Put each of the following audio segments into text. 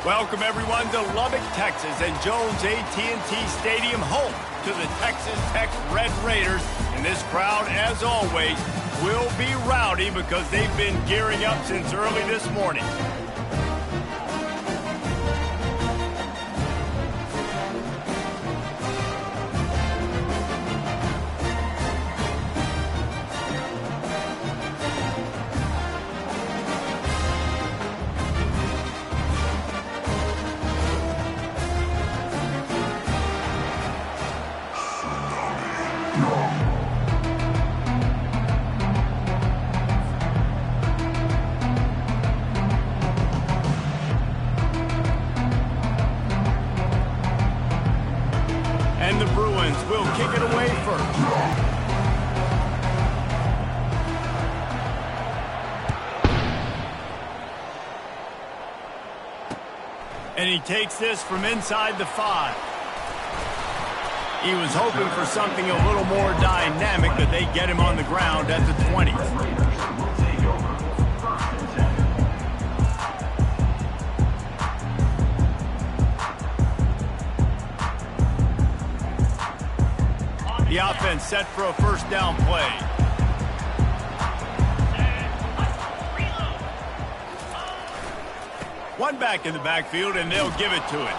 Welcome, everyone, to Lubbock, Texas, and Jones AT&T Stadium, home to the Texas Tech Red Raiders. And this crowd, as always, will be rowdy because they've been gearing up since early this morning. And the Bruins will kick it away first. And he takes this from inside the 5. He was hoping for something a little more dynamic, but they get him on the ground at the 20. The offense set for a first down play. One back in the backfield, and they'll give it to it.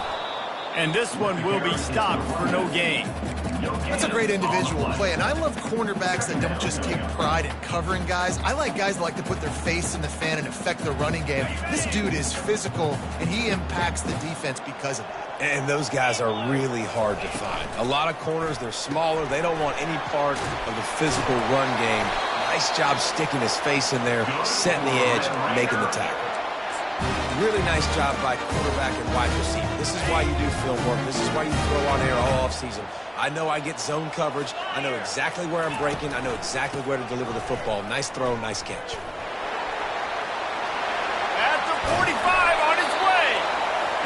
And this one will be stopped for no gain. That's a great individual play, and I love cornerbacks that don't just take pride in covering guys. I like guys that like to put their face in the fan and affect the running game. This dude is physical, and he impacts the defense because of that. And those guys are really hard to find. A lot of corners, they're smaller. They don't want any part of the physical run game. Nice job sticking his face in there, setting the edge, making the tackle. Really nice job by quarterback and wide receiver. This is why you do film work. This is why you throw on air all offseason. I know I get zone coverage. I know exactly where I'm breaking. I know exactly where to deliver the football. Nice throw, nice catch. At the 45 on his way.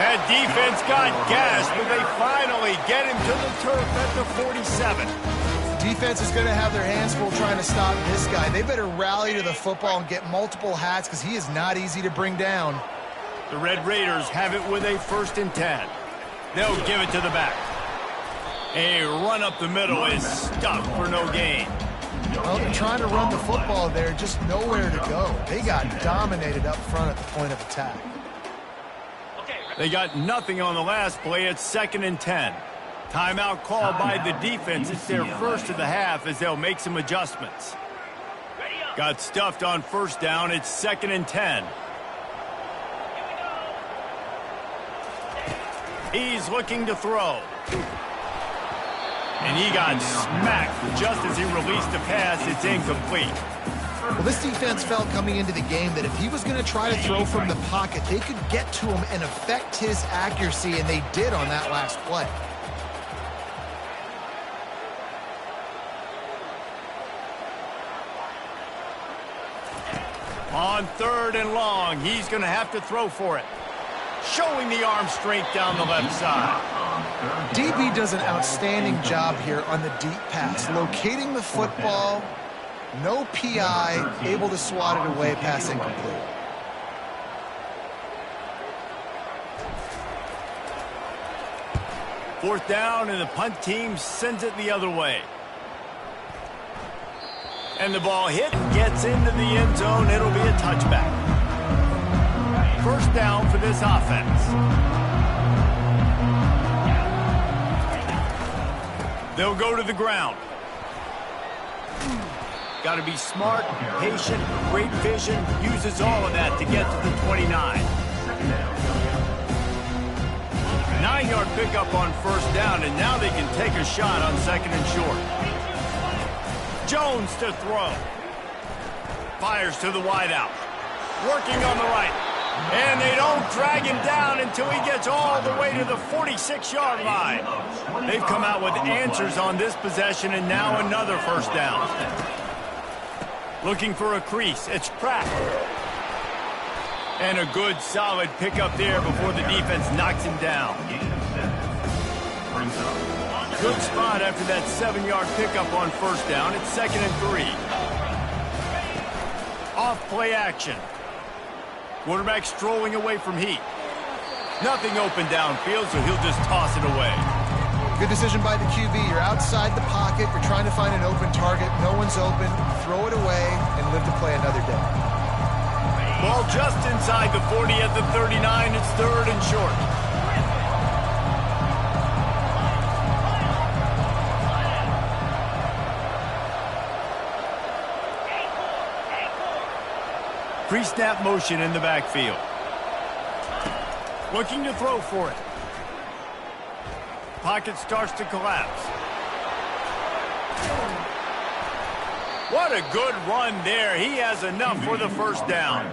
That defense got gassed, but they finally get him to the turf at the 47. Defense is going to have their hands full trying to stop this guy. They better rally to the football and get multiple hats because he is not easy to bring down. The Red Raiders have it with a 1st and 10. They'll give it to the back. A run up the middle is stuck for no gain. Well, they're trying to run the football there, just nowhere to go. They got dominated up front at the point of attack. They got nothing on the last play. It's 2nd and 10. Timeout called by the defense. It's their first of the half as they'll make some adjustments. Got stuffed on first down. It's 2nd and 10. He's looking to throw. And he got smacked just as he released the pass. It's incomplete. Well, this defense felt coming into the game that if he was going to try to throw from the pocket, they could get to him and affect his accuracy, and they did on that last play. On 3rd and long, he's going to have to throw for it. Showing the arm strength down the left side. DB does an outstanding job here on the deep pass, locating the football, no PI, able to swat it away, pass incomplete. Fourth down, and the punt team sends it the other way. And the ball hit, gets into the end zone. It'll be a touchback. First down for this offense. They'll go to the ground. Got to be smart, patient, great vision. Uses all of that to get to the 29. 9-yard pickup on first down, and now they can take a shot on 2nd and short. Jones to throw. Fires to the wideout. Working on the right. And they don't drag him down until he gets all the way to the 46-yard line. They've come out with answers on this possession, and now another first down. Looking for a crease. It's Pratt. And a good, solid pickup there before the defense knocks him down. Good spot after that 7-yard pickup on first down. It's 2nd and 3. Off play action. Quarterback strolling away from heat. Nothing open downfield, so he'll just toss it away. Good decision by the QB. You're outside the pocket. You're trying to find an open target. No one's open. Throw it away and live to play another day. Ball just inside the 40 at the 39. It's 3rd and short. Pre-snap motion in the backfield. Looking to throw for it. Pocket starts to collapse. What a good run there. He has enough for the first down.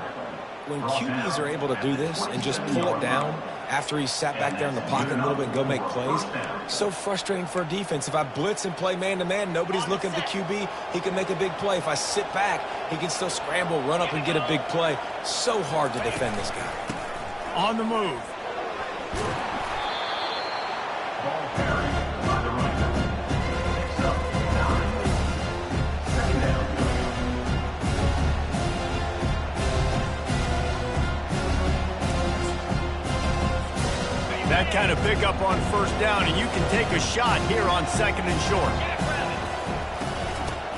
When QBs are able to do this and just pull it down after he's sat back there in the pocket a little bit and go make plays, so frustrating for a defense. If I blitz and play man-to-man, nobody's looking at the QB, he can make a big play. If I sit back, he can still scramble, run up and get a big play. So hard to defend this guy. On the move. That kind of pickup on first down, and you can take a shot here on 2nd and short.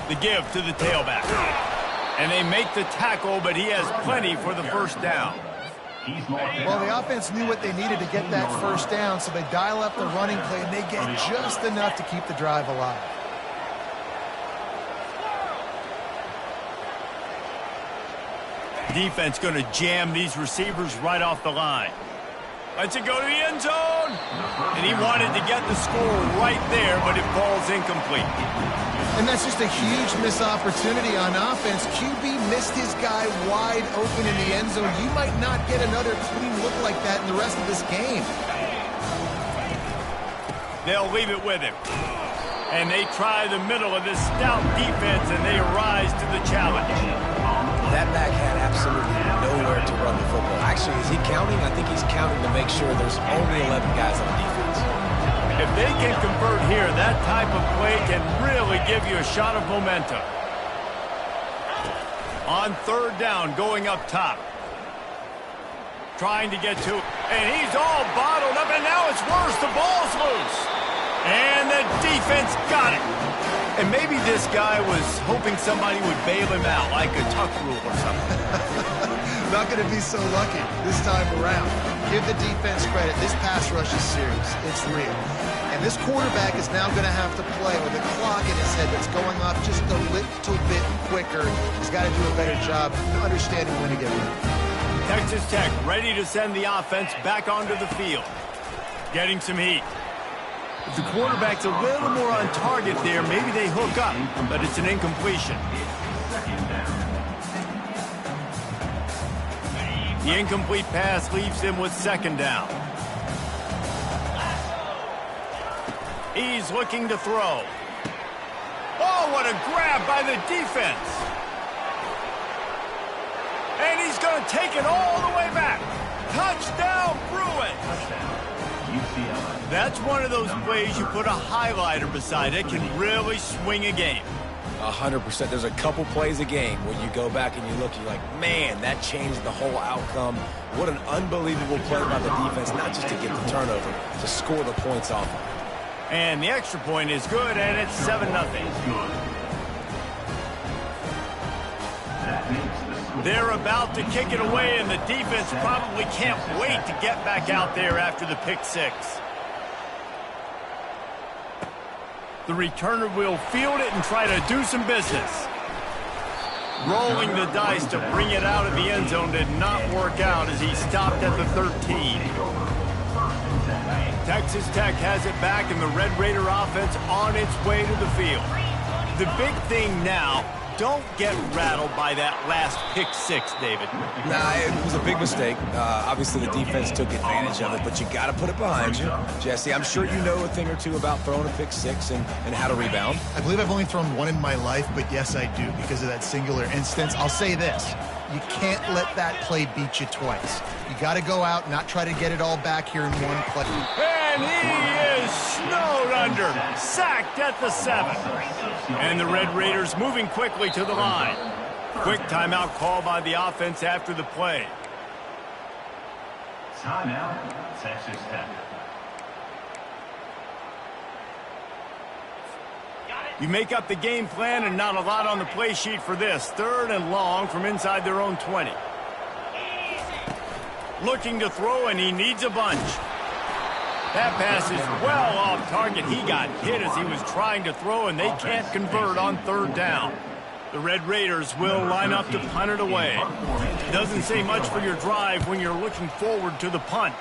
The give to the tailback. And they make the tackle, but he has plenty for the first down. Well, the offense knew what they needed to get that first down, so they dial up the running play, and they get just enough to keep the drive alive. Defense going to jam these receivers right off the line. Lets it go to the end zone. And he wanted to get the score right there, but it falls incomplete. And that's just a huge missed opportunity on offense. QB missed his guy wide open in the end zone. You might not get another clean look like that in the rest of this game. They'll leave it with him. And they try the middle of this stout defense, and they rise to the challenge. That back had absolutely nowhere to run the football. Actually, is he counting? I think he's counting to make sure there's only 11 guys on defense. If they can convert here, that type of play can really give you a shot of momentum. On 3rd down, going up top. Trying to get to it. And he's all bottled up, and now it's worse. The ball's loose. And the defense got it. And maybe this guy was hoping somebody would bail him out, like a tuck rule or something. Not going to be so lucky this time around. Give the defense credit. This pass rush is serious. It's real. And this quarterback is now going to have to play with a clock in his head that's going off just a little bit quicker. He's got to do a better job understanding when to get ready. Texas Tech ready to send the offense back onto the field. Getting some heat. If the quarterback's a little more on target there, maybe they hook up, but it's an incompletion. The incomplete pass leaves him with 2nd down. He's looking to throw. Oh, what a grab by the defense. And he's going to take it all the way back. Touchdown, Bruins. That's one of those plays you put a highlighter beside it, can really swing a game. 100%. There's a couple plays a game where you go back and you look, you're like, man, that changed the whole outcome. What an unbelievable play by the defense, not just to get the turnover, to score the points off of it. And the extra point is good, and it's 7-0. They're about to kick it away, and the defense probably can't wait to get back out there after the pick 6. The returner will field it and try to do some business. Rolling the dice to bring it out of the end zone did not work out as he stopped at the 13. Texas Tech has it back, and the Red Raider offense on its way to the field. The big thing now, don't get rattled by that last pick 6, David. Nah, it was a big mistake. Obviously, the defense took advantage of it, but you got to put it behind you. Jesse, I'm sure you know a thing or two about throwing a pick 6 and how to rebound. I believe I've only thrown one in my life, but yes, I do because of that singular instance. I'll say this. You can't let that play beat you twice. You got to go out, not try to get it all back here in one play. And he is snowed under, sacked at the 7. And the Red Raiders moving quickly to the line. Quick timeout call by the offense after the play. Timeout, Texas Tech. You make up the game plan and not a lot on the play sheet for this. 3rd and long from inside their own 20. Looking to throw, and he needs a bunch. That pass is well off target. He got hit as he was trying to throw, and they can't convert on 3rd down. The Red Raiders will line up to punt it away. Doesn't say much for your drive when you're looking forward to the punt.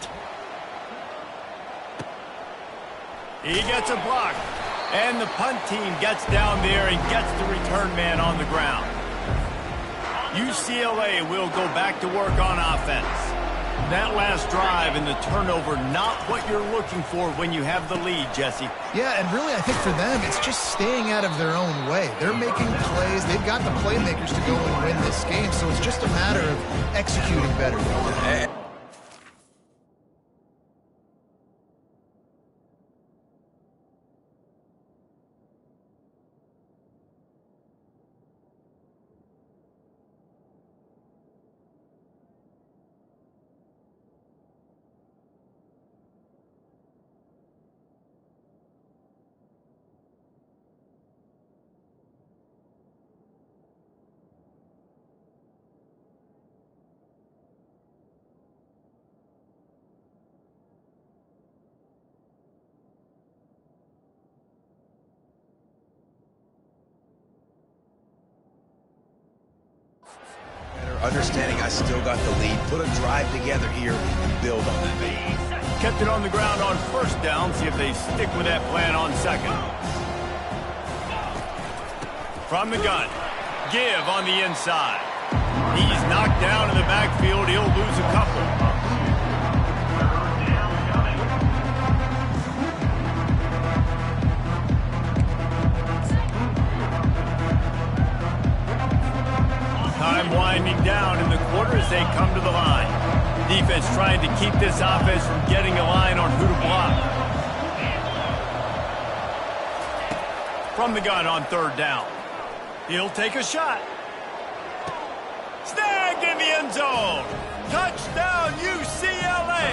He gets a block. And the punt team gets down there and gets the return man on the ground. UCLA will go back to work on offense. That last drive and the turnover, not what you're looking for when you have the lead, Jesse. Yeah, and really I think for them, it's just staying out of their own way. They're making plays. They've got the playmakers to go and win this game, so it's just a matter of executing better. Understanding I still got the lead. Put a drive together here and build on that. Kept it on the ground on 1st down. See if they stick with that plan on 2nd. From the gun. Give on the inside. He's knocked down in the backfield. He'll lose a couple. Time winding down in the quarter as they come to the line. Defense trying to keep this offense from getting a line on who to block. From the gun on 3rd down. He'll take a shot. Snag in the end zone. Touchdown, UCLA.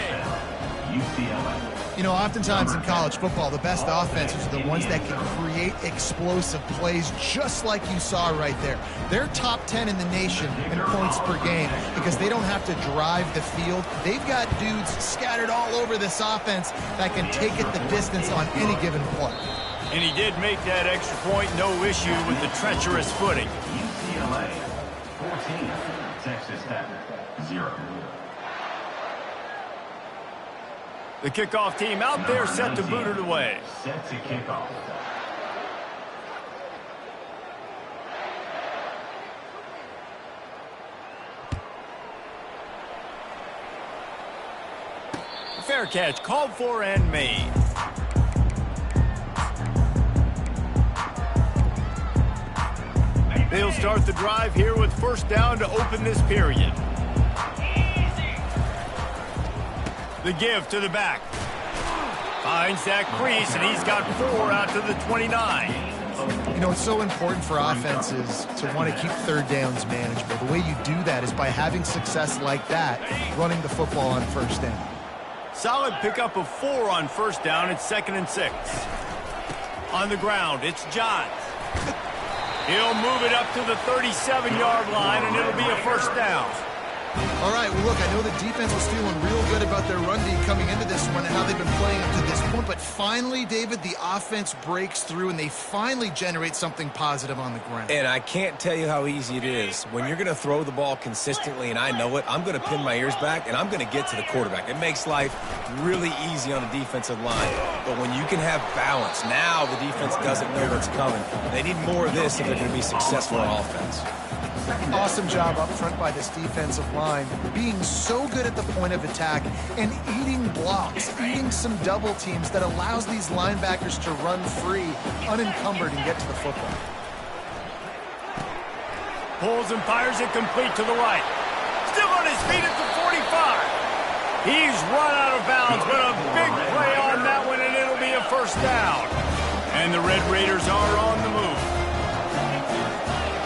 UCLA. You know, oftentimes in college football, the best offenses are the ones that can create explosive plays just like you saw right there. They're top 10 in the nation in points per game because they don't have to drive the field. They've got dudes scattered all over this offense that can take it the distance on any given play. And he did make that extra point, no issue with the treacherous footing. UCLA 14, Texas Tech 0. The kickoff team out there set to boot it away. Set to kick off. Fair catch called for and made. They'll start the drive here with 1st down to open this period. The give to the back. Finds that crease, and he's got 4 out to the 29. You know, it's so important for offenses to want to keep 3rd downs manageable. The way you do that is by having success like that, running the football on 1st down. Solid pickup of 4 on 1st down. It's 2nd and 6. On the ground, it's Johns. He'll move it up to the 37-yard line, and it'll be a 1st down. All right, well, look, I know the defense was feeling real good about their run D coming into this one and how they've been playing up to this point, but finally, David, the offense breaks through and they finally generate something positive on the ground. And I can't tell you how easy it is. When you're going to throw the ball consistently, and I know it, I'm going to pin my ears back, and I'm going to get to the quarterback. It makes life really easy on the defensive line. But when you can have balance, now the defense doesn't know what's coming. They need more of this if they're going to be successful on offense. Awesome job up front by this defensive line, being so good at the point of attack and eating blocks, eating some double teams that allows these linebackers to run free, unencumbered, and get to the football. Pulls and fires it complete to the right. Still on his feet at the 45. He's run out of bounds, but a big play on that one, and it'll be a 1st down. And the Red Raiders are on the move.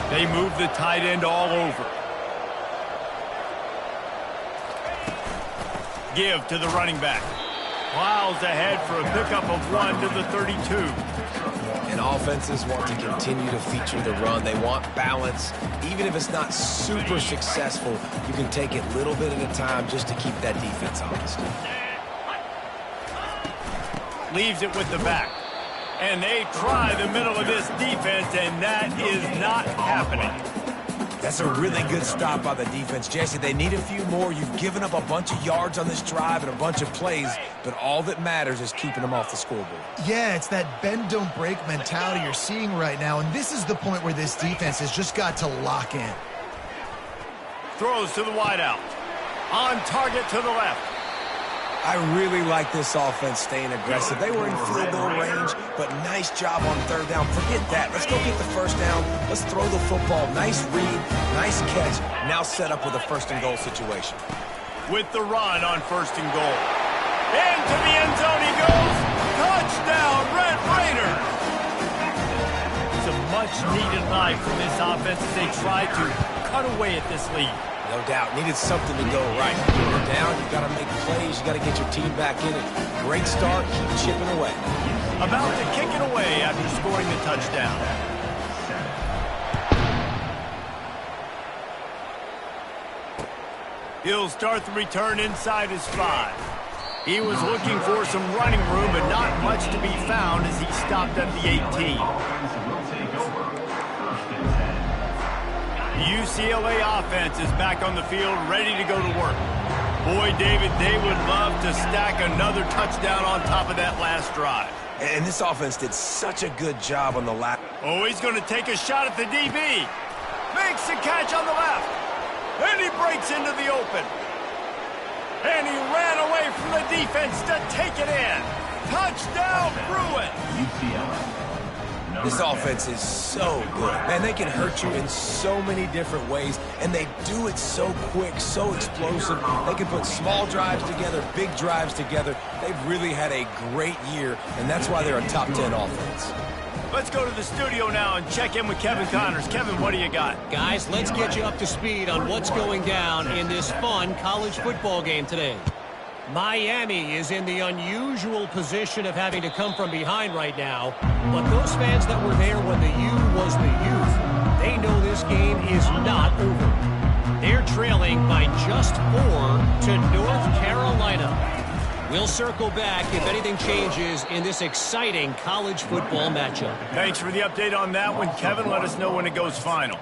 They move the tight end all over. Give to the running back. Plows ahead for a pickup of 1 to the 32. And offenses want to continue to feature the run. They want balance. Even if it's not super successful, you can take it little bit at a time just to keep that defense honest. Leaves it with the back. And they try the middle of this defense, and that is not happening. That's a really good stop by the defense. Jesse, they need a few more. You've given up a bunch of yards on this drive and a bunch of plays, but all that matters is keeping them off the scoreboard. Yeah, it's that bend, don't break mentality you're seeing right now, and this is the point where this defense has just got to lock in. Throws to the wideout. On target to the left. I really like this offense staying aggressive. They were in field goal range, but nice job on third down. Forget that. Let's go get the first down. Let's throw the football. Nice read, nice catch. Now set up with a first and goal situation. With the run on first and goal. Into the end zone he goes. Touchdown, Red Raiders. It's a much-needed night from this offense as they try to cut away at this lead. No doubt. Needed something to go right. You're down, you got to make plays, you got to get your team back in it. Great start, keep chipping away. About to kick it away after scoring the touchdown. He'll start the return inside his 5. He was looking for some running room, but not much to be found as he stopped at the 18. The UCLA offense is back on the field, ready to go to work. Boy, David, they would love to stack another touchdown on top of that last drive. And this offense did such a good job on the last. Oh, he's going to take a shot at the DB. Makes the catch on the left. And he breaks into the open. And he ran away from the defense to take it in. Touchdown, Bruin. UCLA. This offense is so good. Man, they can hurt you in so many different ways, and they do it so quick, so explosive. They can put small drives together, big drives together. They've really had a great year, and that's why they're a top 10 offense. Let's go to the studio now and check in with Kevin Connors. Kevin, what do you got? Guys, let's get you up to speed on what's going down in this fun college football game today. Miami is in the unusual position of having to come from behind right now, but those fans that were there when the U was the youth, they know this game is not over. They're trailing by just 4 to North Carolina. We'll circle back if anything changes in this exciting college football matchup. Thanks for the update on that one, Kevin. Let us know when it goes final.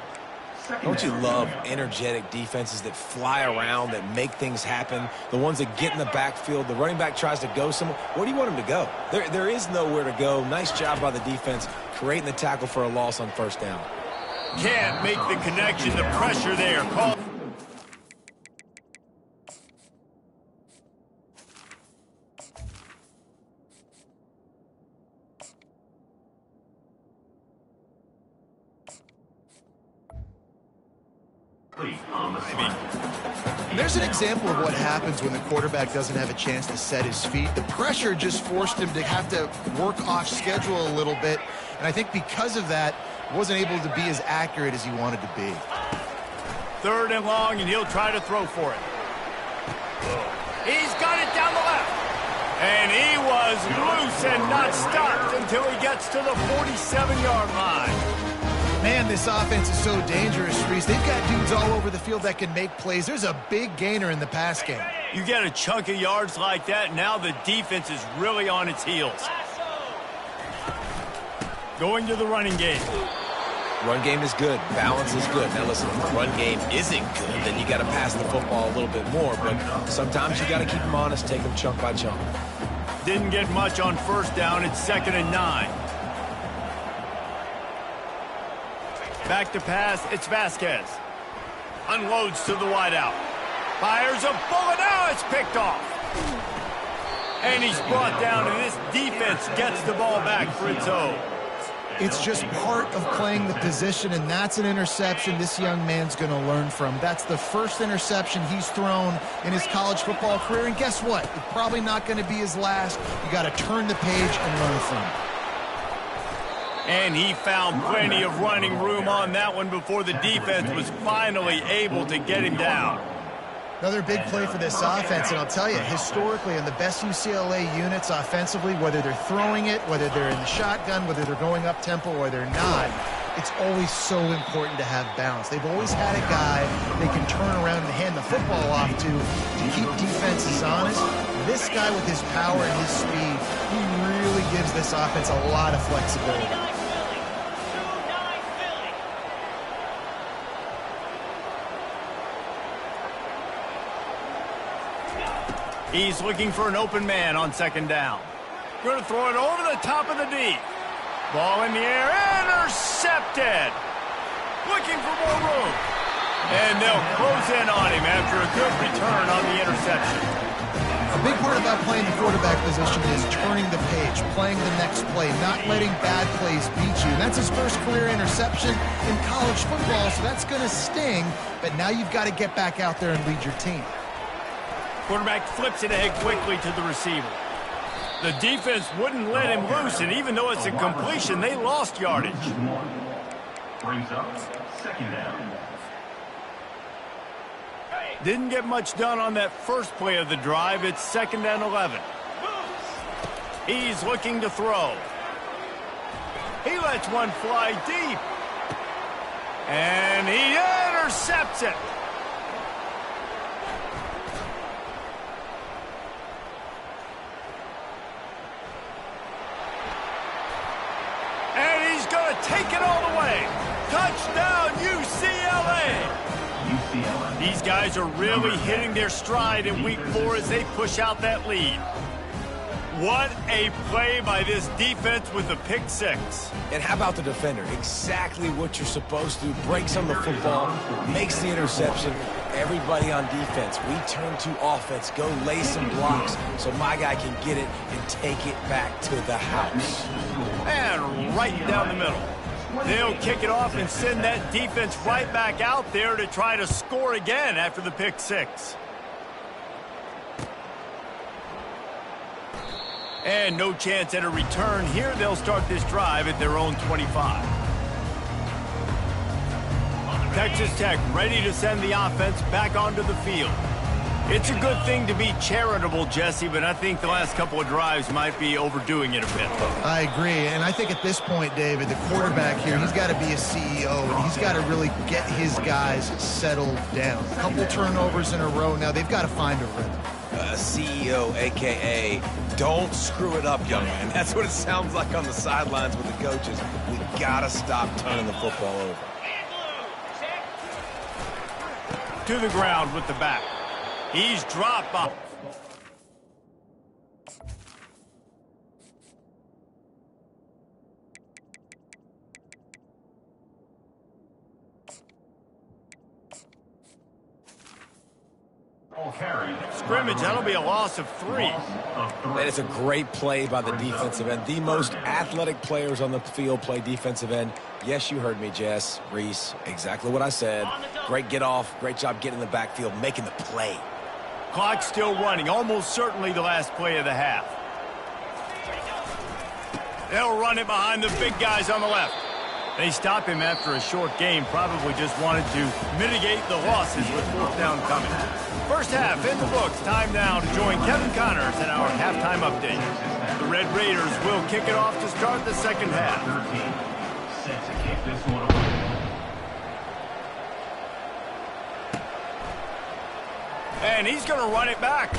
Don't you love energetic defenses that fly around, that make things happen? The ones that get in the backfield, the running back tries to go somewhere. Where do you want him to go? There is nowhere to go. Nice job by the defense, creating the tackle for a loss on first down. Can't make the connection, the pressure there. Call. There's an example of what happens when the quarterback doesn't have a chance to set his feet. The pressure just forced him to have to work off schedule a little bit, and I think because of that, wasn't able to be as accurate as he wanted to be. 3rd and long, and he'll try to throw for it. He's got it down the left. And he was loose and not stopped until he gets to the 47-yard line. Man, this offense is so dangerous, Reese. They've got dudes all over the field that can make plays. There's a big gainer in the pass game. You get a chunk of yards like that, now the defense is really on its heels. Going to the running game. Run game is good. Balance is good. Now listen, if the run game isn't good, then you got to pass the football a little bit more. But sometimes you got to keep them honest, take them chunk by chunk. Didn't get much on first down. It's 2nd and 9. Back to pass, it's Vasquez. Unloads to the wideout. Fires a bullet, now it's picked off. And he's brought down, and this defense gets the ball back for its own. It's just part of playing the position, and that's an interception this young man's going to learn from. That's the first interception he's thrown in his college football career, and guess what? It's probably not going to be his last. You got to turn the page and learn from it. And he found plenty of running room on that one before the defense was finally able to get him down. Another big play for this offense, and I'll tell you, historically, in the best UCLA units offensively, whether they're throwing it, whether they're in the shotgun, whether they're going up-tempo or they're not, it's always so important to have balance. They've always had a guy they can turn around and hand the football off to keep defenses honest. This guy with his power and his speed, he really gives this offense a lot of flexibility. He's looking for an open man on second down. Going to throw it over the top of the D. Ball in the air, intercepted. Looking for more room. And they'll close in on him after a good return on the interception. A big part about playing the quarterback position is turning the page, playing the next play, not letting bad plays beat you. And that's his first career interception in college football, so that's going to sting. But now you've got to get back out there and lead your team. Quarterback flips it ahead quickly to the receiver. The defense wouldn't let him loose, and even though it's a completion, they lost yardage. Brings up second down. Didn't get much done on that first play of the drive. It's second and 11. He's looking to throw. He lets one fly deep. And he intercepts it. And he's going to take it all the way. Touchdown, UCLA. These guys are really hitting their stride in week 4 as they push out that lead. What a play by this defense with the pick 6. And how about the defender? Exactly what you're supposed to. Breaks on the football, makes the interception. Everybody on defense, we turn to offense. Go lay some blocks so my guy can get it and take it back to the house. And right down the middle. They'll kick it off and send that defense right back out there to try to score again after the pick 6. And no chance at a return here. They'll start this drive at their own 25. Texas Tech ready to send the offense back onto the field. It's a good thing to be charitable, Jesse, but I think the last couple of drives might be overdoing it a bit. I agree, and I think at this point, David, the quarterback here, he's got to be a CEO, and he's got to really get his guys settled down. A couple turnovers in a row now. They've got to find a rhythm. CEO, a.k.a. don't screw it up, young man. That's what it sounds like on the sidelines with the coaches. We got to stop turning the football over. To the ground with the back. He's dropped off. Scrimmage, that'll be a loss of 3. And it's a great play by the defensive end. The most athletic players on the field play defensive end. Yes, you heard me, Jess, Reese. Exactly what I said. Great get off. Great job getting in the backfield, making the play. Clock's still running. Almost certainly the last play of the half. They'll run it behind the big guys on the left. They stop him after a short game. Probably just wanted to mitigate the losses with 4th down coming. First half in the books. Time now to join Kevin Connors in our halftime update. The Red Raiders will kick it off to start the second half. Set to kick this one away. And he's going to run it back.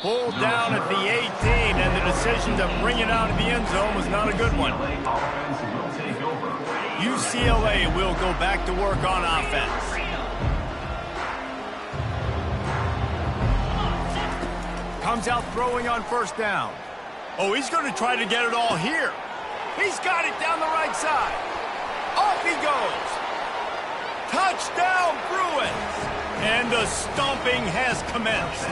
Pulled down at the 18, and the decision to bring it out of the end zone was not a good one. UCLA will go back to work on offense. Comes out throwing on first down. Oh, he's going to try to get it all here. He's got it down the right side. Off he goes. Touchdown, Bruins. And the stomping has commenced.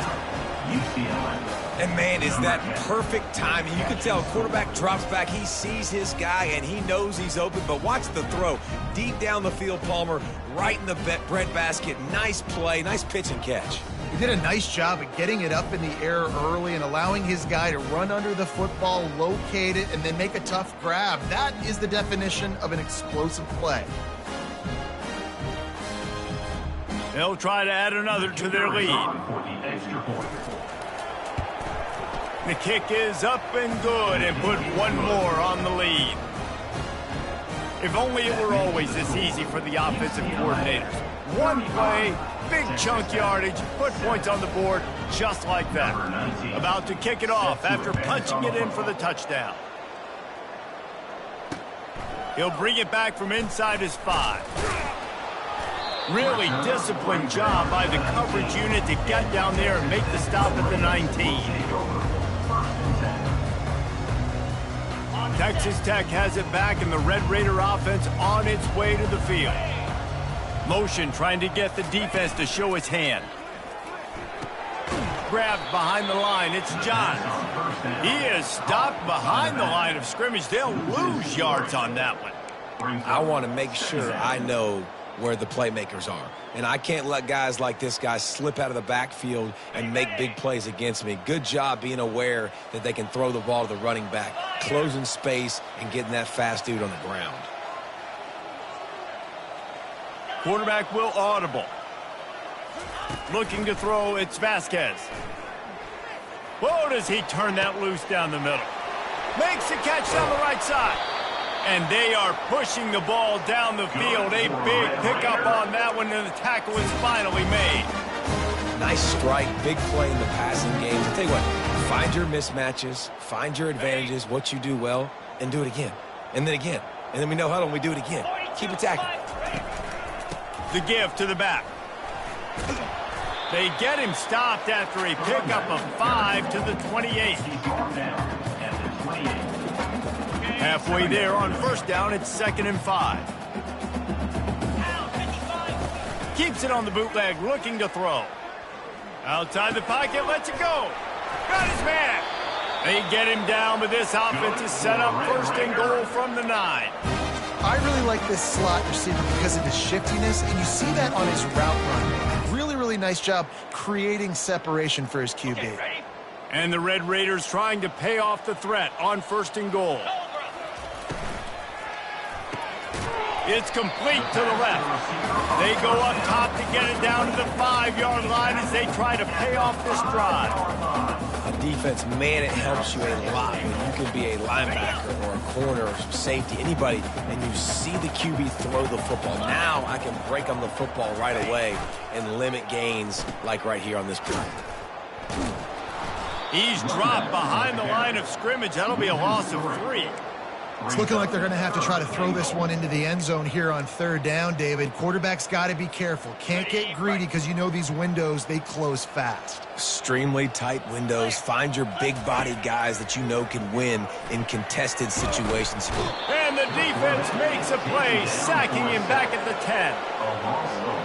And, man, is that perfect timing. You can tell quarterback drops back. He sees his guy, and he knows he's open. But watch the throw. Deep down the field, Palmer, right in the breadbasket. Nice play, nice pitch and catch. He did a nice job of getting it up in the air early and allowing his guy to run under the football, locate it, and then make a tough grab. That is the definition of an explosive play. They'll try to add another to their lead. For the extra point. The kick is up and good and put one more on the lead. If only it were always this easy for the offensive coordinators. One play, big chunk yardage, put points on the board just like that. About to kick it off after punching it in for the touchdown. He'll bring it back from inside his 5. Really disciplined job by the coverage unit to get down there and make the stop at the 19. Texas Tech has it back, and the Red Raider offense on its way to the field. Motion trying to get the defense to show its hand. Grabbed behind the line. It's Johns. He is stopped behind the line of scrimmage. They'll lose yards on that one. I want to make sure I know where the playmakers are. And I can't let guys like this guy slip out of the backfield and make big plays against me. Good job being aware that they can throw the ball to the running back, closing space, and getting that fast dude on the ground. Quarterback will audible. Looking to throw, it's Vasquez. Whoa, does he turn that loose down the middle. Makes the catch down the right side. And they are pushing the ball down the field. A big pickup on that one, and the tackle is finally made. Nice strike, big play in the passing game. I'll tell you what, find your mismatches, find your advantages, what you do well, and do it again. And then again. And then we know how and we do it again. Keep attacking. The give to the back. They get him stopped after a pickup of 5 to the 28. Halfway there on first down, it's 2nd and 5. Keeps it on the bootleg, looking to throw. Outside the pocket, lets it go. Got his man. They get him down, but this offense is set up 1st and goal from the 9. I really like this slot receiver because of his shiftiness, and you see that on his route run. Really, really nice job creating separation for his QB. And the Red Raiders trying to pay off the threat on 1st and goal. It's complete to the left. They go up top to get it down to the 5-yard line as they try to pay off this drive. A defense, man, it helps you a lot when you can be a linebacker or a corner or safety, anybody, and you see the QB throw the football. Now I can break on the football right away and limit gains like right here on this play. He's dropped behind the line of scrimmage. That'll be a loss of 3. It's looking like they're going to have to try to throw this one into the end zone here on 3rd down, David. Quarterback's got to be careful. Can't get greedy because you know these windows, they close fast. Extremely tight windows. Find your big-bodied guys that you know can win in contested situations. And the defense makes a play, sacking him back at the 10.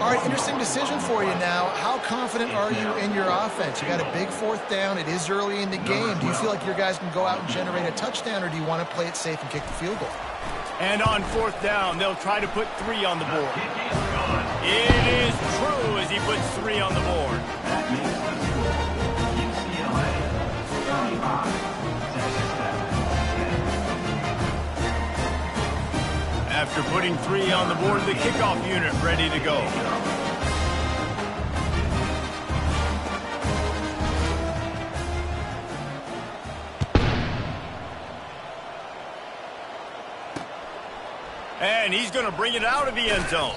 All right, interesting decision for you now. How confident are you in your offense? You got a big 4th down. It is early in the game. Do you feel like your guys can go out and generate a touchdown, or do you want to play it safe and kick the field goal? And on 4th down, they'll try to put 3 on the board. It is true as he puts 3 on the board. After putting 3 on the board, the kickoff unit ready to go. And he's going to bring it out of the end zone.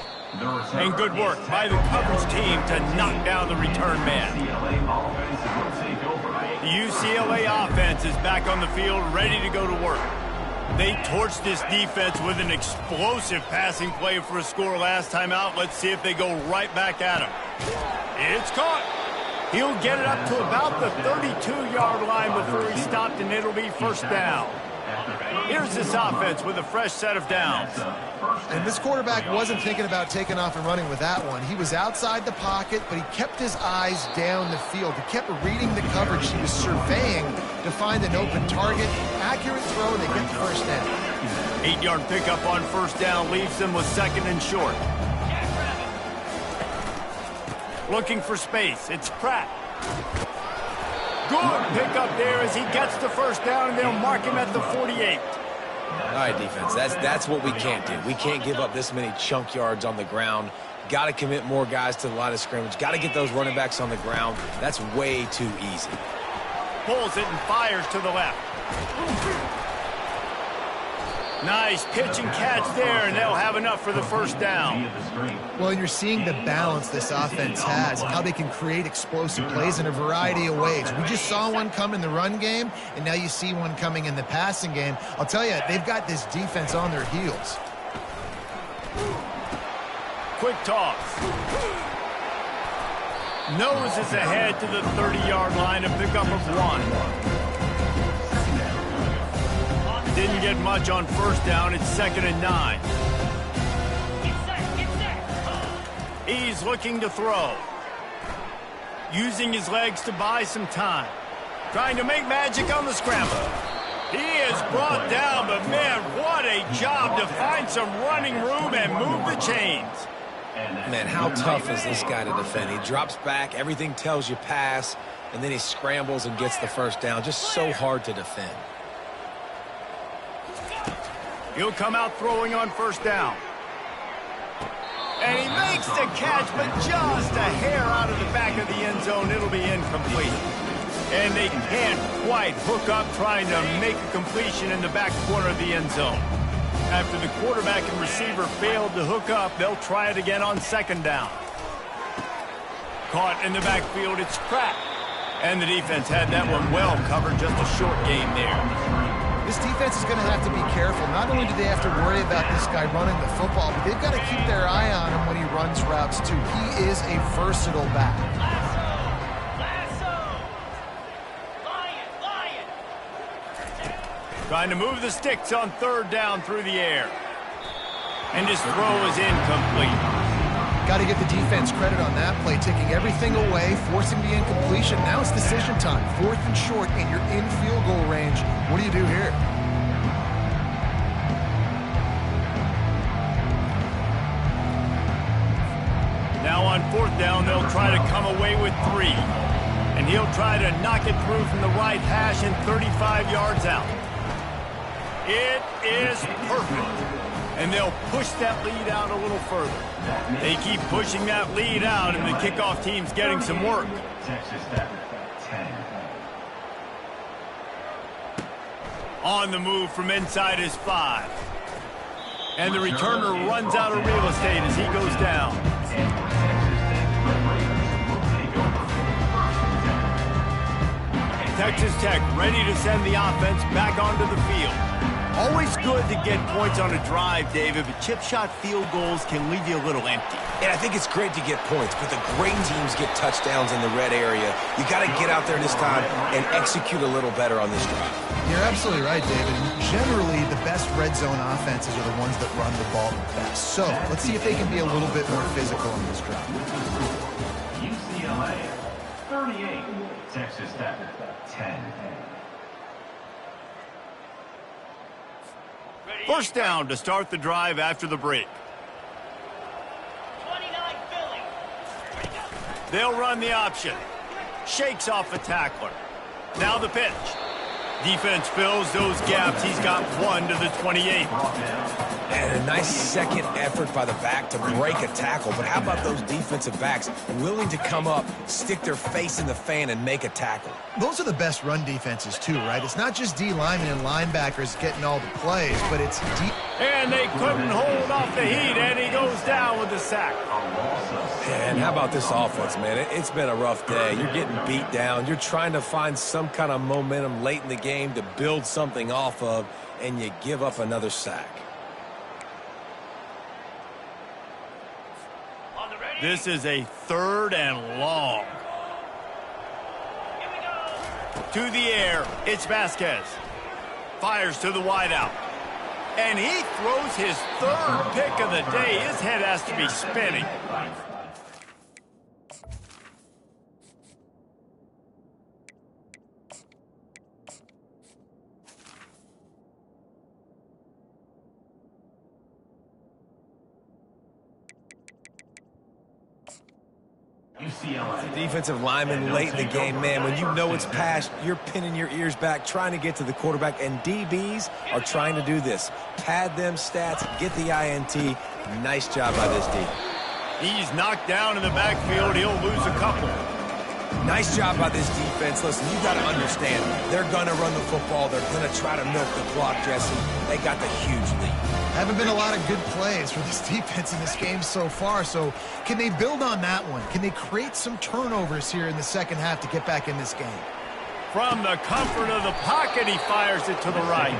And good work by the coverage team to knock down the return man. The UCLA offense is back on the field, ready to go to work. They torched this defense with an explosive passing play for a score last time out. Let's see if they go right back at him. It's caught. He'll get it up to about the 32-yard line before he stopped, and it'll be 1st down. Here's this offense with a fresh set of downs. And this quarterback wasn't thinking about taking off and running with that one. He was outside the pocket, but he kept his eyes down the field. He kept reading the coverage. He was surveying to find an open target. Accurate throw, and they get the 1st down. 8-yard pickup on 1st down leaves them with 2nd and short. Looking for space. It's Pratt. Good pickup there as he gets the 1st down, and they'll mark him at the 48. All right, defense, that's what we can't do. We can't give up this many chunk yards on the ground. Got to commit more guys to the line of scrimmage. Got to get those running backs on the ground. That's way too easy. Pulls it and fires to the left. Nice pitch and catch there, and they'll have enough for the first down. Well, you're seeing the balance this offense has, how they can create explosive plays in a variety of ways. We just saw one come in the run game, and now you see one coming in the passing game. I'll tell you, they've got this defense on their heels. Quick toss. Noses ahead to the 30-yard line, a pickup of 1. Didn't get much on first down. It's 2nd and 9. He's looking to throw. Using his legs to buy some time. Trying to make magic on the scramble. He is brought down, but man, what a job to find some running room and move the chains. Man, how tough is this guy to defend? He drops back, everything tells you pass, and then he scrambles and gets the first down. Just so hard to defend. He'll come out throwing on first down. And he makes the catch, but just a hair out of the back of the end zone. It'll be incomplete. And they can't quite hook up trying to make a completion in the back corner of the end zone. After the quarterback and receiver failed to hook up, they'll try it again on 2nd down. Caught in the backfield, it's cracked. And the defense had that one well covered, just a short game there. This defense is going to have to be careful. Not only do they have to worry about this guy running the football, but they've got to keep their eye on him when he runs routes, too. He is a versatile back. Trying to move the sticks on 3rd down through the air. And his throw is incomplete. Got to give the defense credit on that play, taking everything away, forcing the incompletion. Now it's decision time. 4th and short, and you're in field goal range. What do you do here? Now on 4th down, they'll try to come away with 3. And he'll try to knock it through from the right hash and 35 yards out. It is perfect. And they'll push that lead out a little further. They keep pushing that lead out, and the kickoff team's getting some work. On the move from inside his 5. And the returner runs out of real estate as he goes down. Texas Tech ready to send the offense back onto the field. Always good to get points on a drive, David, but chip shot field goals can leave you a little empty. And I think it's great to get points, but the great teams get touchdowns in the red area. You got to get out there this time and execute a little better on this drive. You're absolutely right, David. Generally, the best red zone offenses are the ones that run the ball the best. So let's see if they can be a little bit more physical on this drive. UCLA 38, Texas Tech 10. First down to start the drive after the break. 29 Philly. They'll run the option. Shakes off a tackler. Now the pitch. Defense fills those gaps. He's got 1 to the 28. And a nice second effort by the back to break a tackle. But how about those defensive backs willing to come up, stick their face in the fan, and make a tackle? Those are the best run defenses, too, right? It's not just D linemen and linebackers getting all the plays, but it's deep. And they couldn't hold off the heat, and he goes down with the sack. And how about this offense, man? It's been a rough day. You're getting beat down. You're trying to find some kind of momentum late in the game to build something off of, and you give up another sack. This is a 3rd and long. To the air, it's Vasquez. Fires to the wideout. And he throws his 3rd pick of the day. His head has to be spinning. Defensive lineman late in the game, man, when you know it's passed, you're pinning your ears back, trying to get to the quarterback, and DBs are trying to do this. Pad them stats, get the INT. Nice job by this D. He's knocked down in the backfield. He'll lose a couple. Nice job by this defense. Listen, you got to understand, they're going to run the football. They're going to try to milk the clock, Jesse. They got the huge lead. Haven't been a lot of good plays for this defense in this game so far, so can they build on that one? Can they create some turnovers here in the second half to get back in this game? From the comfort of the pocket, he fires it to the right.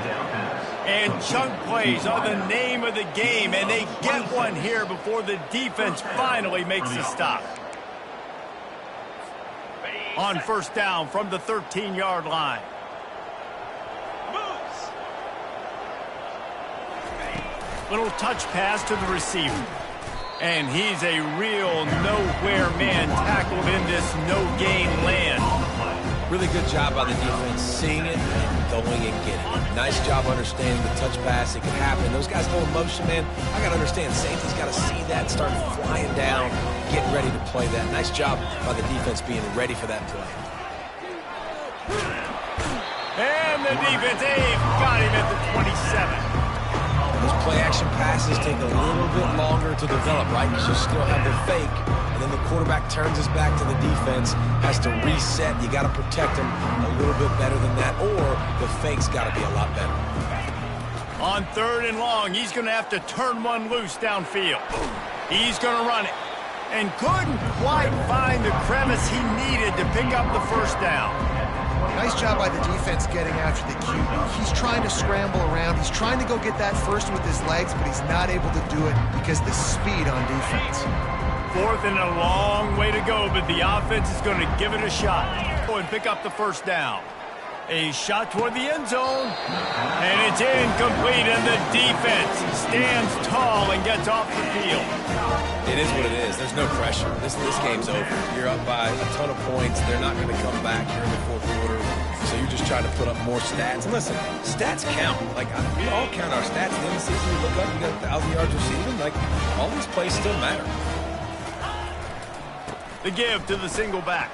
And chunk plays are the name of the game, and they get one here before the defense finally makes the stop. On first down from the 13-yard line. Little touch pass to the receiver. And he's a real nowhere man tackled in this no-gain land. Really good job by the defense, seeing it and going and getting it. Nice job understanding the touch pass. It can happen. Those guys go in motion, man. I got to understand, safety's got to see that, start flying down, getting ready to play that. Nice job by the defense being ready for that play. And the defense, got him at the 27. Those play-action passes take a little bit longer to develop, right? Because you still have the fake, and then the quarterback turns his back to the defense, has to reset. You got to protect him a little bit better than that, or the fake's got to be a lot better. On third and long, he's going to have to turn one loose downfield. He's going to run it, and couldn't quite find the crevice he needed to pick up the first down. Nice job by the defense getting after the QB. He's trying to scramble around. He's trying to go get that first with his legs, but he's not able to do it because of the speed on defense. Fourth and a long way to go, but the offense is going to give it a shot and pick up the first down. A shot toward the end zone, and it's incomplete, and the defense stands tall and gets off the field. It is what it is. There's no pressure. This game's over. You're up by a ton of points. They're not going to come back here in the fourth quarter, so you're just trying to put up more stats. And listen, stats count. Like, we all count our stats. At the end of the season, you look up, you got 1,000 yards receiving. Like, all these plays still matter. The give to the single back.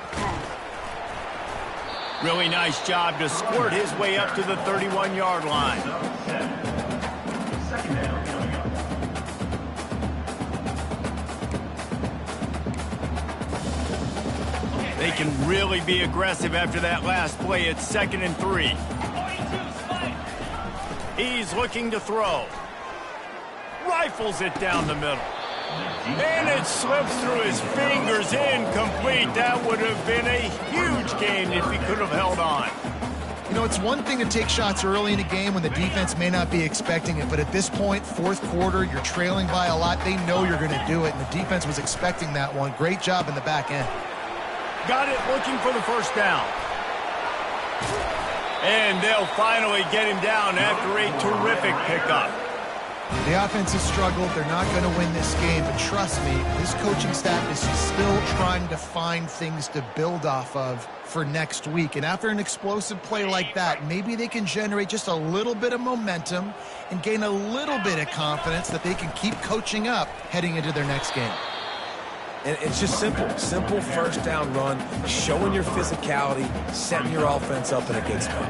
Really nice job to squirt his way up to the 31-yard line. They can really be aggressive after that last play. It's 2nd and 3. He's looking to throw. Rifles it down the middle. And it slips through his fingers, incomplete. That would have been a huge gain if he could have held on. You know, it's one thing to take shots early in a game when the defense may not be expecting it, but at this point, fourth quarter, you're trailing by a lot. They know you're going to do it, and the defense was expecting that one. Great job in the back end. Got it looking for the first down. And they'll finally get him down after a terrific pickup. The offense has struggled. They're not going to win this game, but trust me, this coaching staff is still trying to find things to build off of for next week. And after an explosive play like that, maybe they can generate just a little bit of momentum and gain a little bit of confidence that they can keep coaching up heading into their next game. And it's just simple first down run, showing your physicality, setting your offense up in a good spot.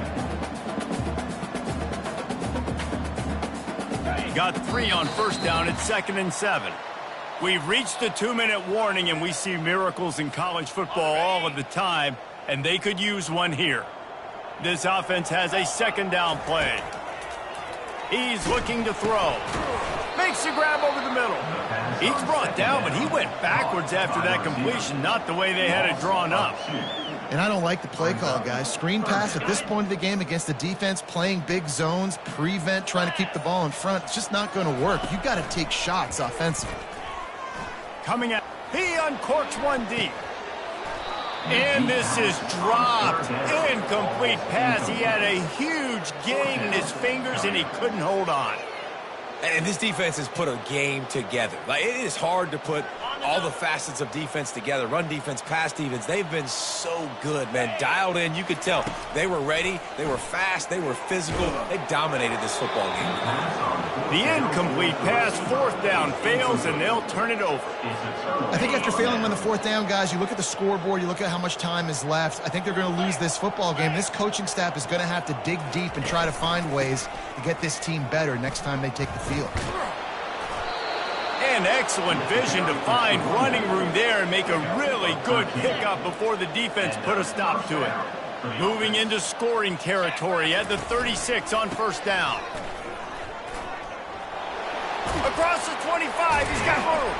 Got 3 on first down at 2nd and 7. We've reached the 2-minute warning, and we see miracles in college football all of the time, and they could use one here. This offense has a 2nd down play. He's looking to throw. Makes a grab over the middle. He's brought down, but he went backwards after that completion, not the way they had it drawn up. And I don't like the play call, guys. Screen pass at this point of the game against the defense, playing big zones, prevent, trying to keep the ball in front. It's just not going to work. You've got to take shots offensively. Coming out, he uncorks one deep. And this is dropped. Incomplete pass. He had a huge gain in his fingers, and he couldn't hold on. And this defense has put a game together. Like, it is hard to put all the facets of defense together, run defense, pass defense, they've been so good, man. Dialed in, you could tell. They were ready, they were fast, they were physical. They dominated this football game. The incomplete pass, fourth down, fails, and they'll turn it over. I think after failing on the fourth down, guys, you look at the scoreboard, you look at how much time is left. I think they're going to lose this football game. This coaching staff is going to have to dig deep and try to find ways to get this team better next time they take the field. And excellent vision to find running room there and make a really good pickup before the defense put a stop to it. Moving into scoring territory at the 36 on first down. Across the 25, he's got room.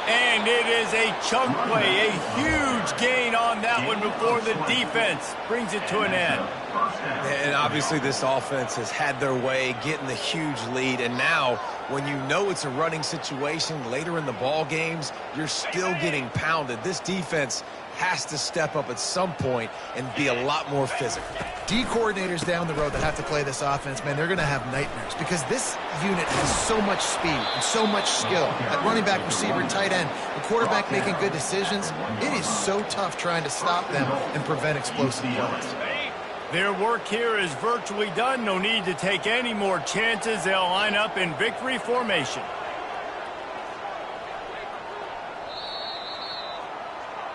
And it is a chunk play, a huge gain on that one before the defense brings it to an end. And obviously this offense has had their way, getting the huge lead. And now, when you know it's a running situation later in the ball games, you're still getting pounded. This defense has to step up at some point and be a lot more physical. D coordinators down the road that have to play this offense, man, they're going to have nightmares because this unit has so much speed and so much skill. At running back, receiver, tight end, the quarterback making good decisions, it is so tough trying to stop them and prevent explosive plays. Their work here is virtually done. No need to take any more chances. They'll line up in victory formation.